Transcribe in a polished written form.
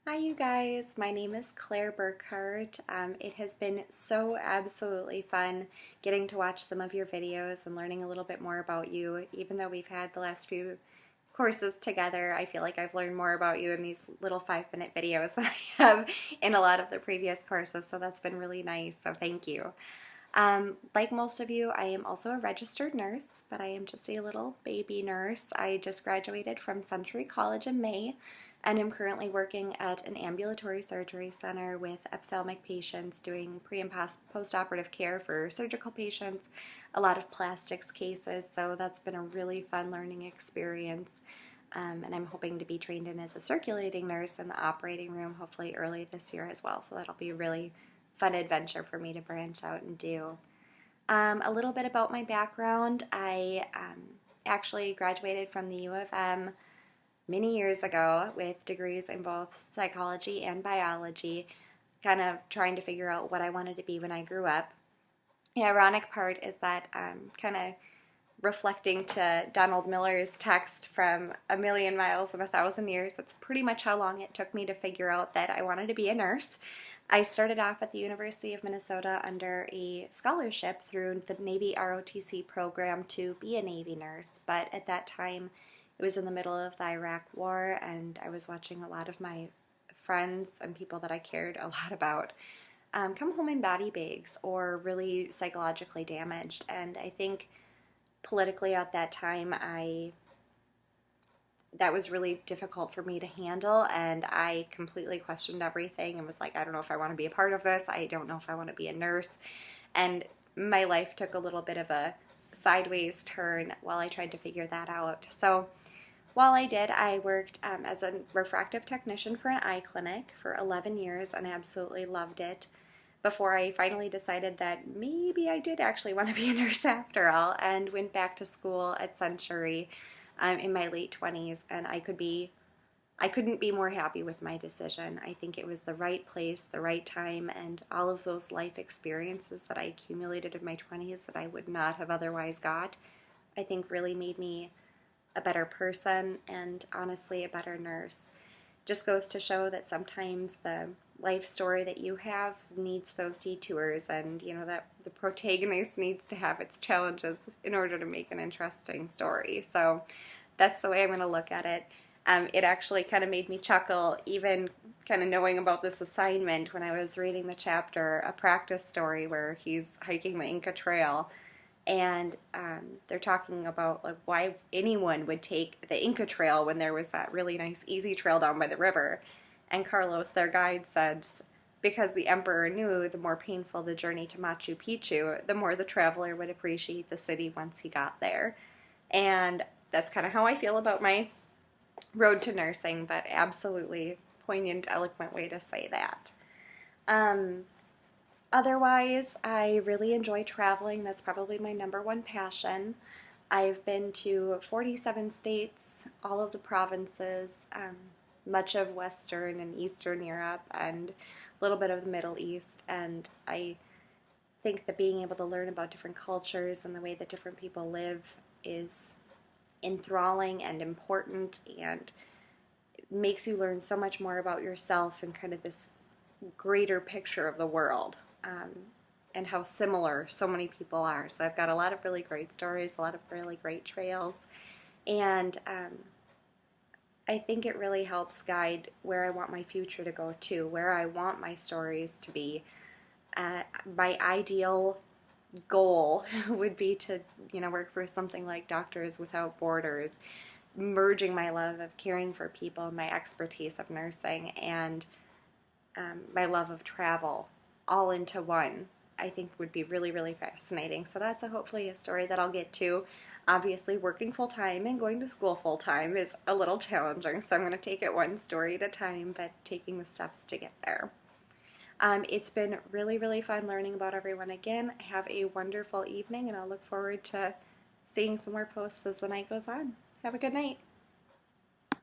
Hi, you guys. My name is Claire Burkhart. It has been so absolutely fun getting to watch some of your videos and learning a little bit more about you. Even though we've had the last few courses together, I feel like I've learned more about you in these little 5-minute videos than I have in a lot of the previous courses, so that's been really nice, so thank you. Like most of you, I am also a registered nurse, but I am just a little baby nurse. I just graduated from Century College in May and am currently working at an ambulatory surgery center with ophthalmic patients doing pre and post-operative care for surgical patients, a lot of plastics cases, so that's been a really fun learning experience. And I'm hoping to be trained in as a circulating nurse in the operating room hopefully early this year as well, so that'll be a really fun adventure for me to branch out and do. A little bit about my background. I actually graduated from the U of M many years ago with degrees in both psychology and biology, kind of trying to figure out what I wanted to be when I grew up. The ironic part is that kind of reflecting to Donald Miller's text from A Million Miles in a Thousand Years, that's pretty much how long it took me to figure out that I wanted to be a nurse. I started off at the University of Minnesota under a scholarship through the Navy ROTC program to be a Navy nurse, but at that time it was in the middle of the Iraq War and I was watching a lot of my friends and people that I cared a lot about come home in body bags or really psychologically damaged, and I think politically at that time that was really difficult for me to handle, and I completely questioned everything and was like, I don't know if I want to be a part of this. I don't know if I want to be a nurse. And my life took a little bit of a sideways turn while I tried to figure that out. So while I did, I worked as a refractive technician for an eye clinic for 11 years and absolutely loved it before I finally decided that maybe I did actually want to be a nurse after all, and went back to school at Century in my late 20s, and I couldn't be more happy with my decision. I think it was the right place, the right time, and all of those life experiences that I accumulated in my 20s that I would not have otherwise got, I think really made me a better person and honestly a better nurse. Just goes to show that sometimes the life story that you have needs those detours, and that the protagonist needs to have its challenges in order to make an interesting story. So that's the way I'm going to look at it. It actually kind of made me chuckle, even kind of knowing about this assignment when I was reading the chapter, A Practice Story, where he's hiking the Inca Trail. And they're talking about like why anyone would take the Inca Trail when there was that really nice easy trail down by the river. And Carlos, their guide, says, because the emperor knew the more painful the journey to Machu Picchu, the more the traveler would appreciate the city once he got there. And that's kind of how I feel about my road to nursing, but absolutely poignant, eloquent way to say that. Otherwise, I really enjoy traveling. That's probably my number one passion. I've been to 47 states, all of the provinces, much of Western and Eastern Europe, and a little bit of the Middle East. And I think that being able to learn about different cultures and the way that different people live is enthralling and important, and makes you learn so much more about yourself and kind of this greater picture of the world. And how similar so many people are. So I've got a lot of really great stories, a lot of really great trails, and I think it really helps guide where I want my future to go to, where I want my stories to be. My ideal goal would be to, work for something like Doctors Without Borders, merging my love of caring for people, my expertise of nursing, and my love of travel all into one. I think would be really, really fascinating. So that's hopefully a story that I'll get to. Obviously, working full-time and going to school full-time is a little challenging, so I'm going to take it one story at a time, but taking the steps to get there. It's been really, really fun learning about everyone again. Have a wonderful evening, and I'll look forward to seeing some more posts as the night goes on. Have a good night.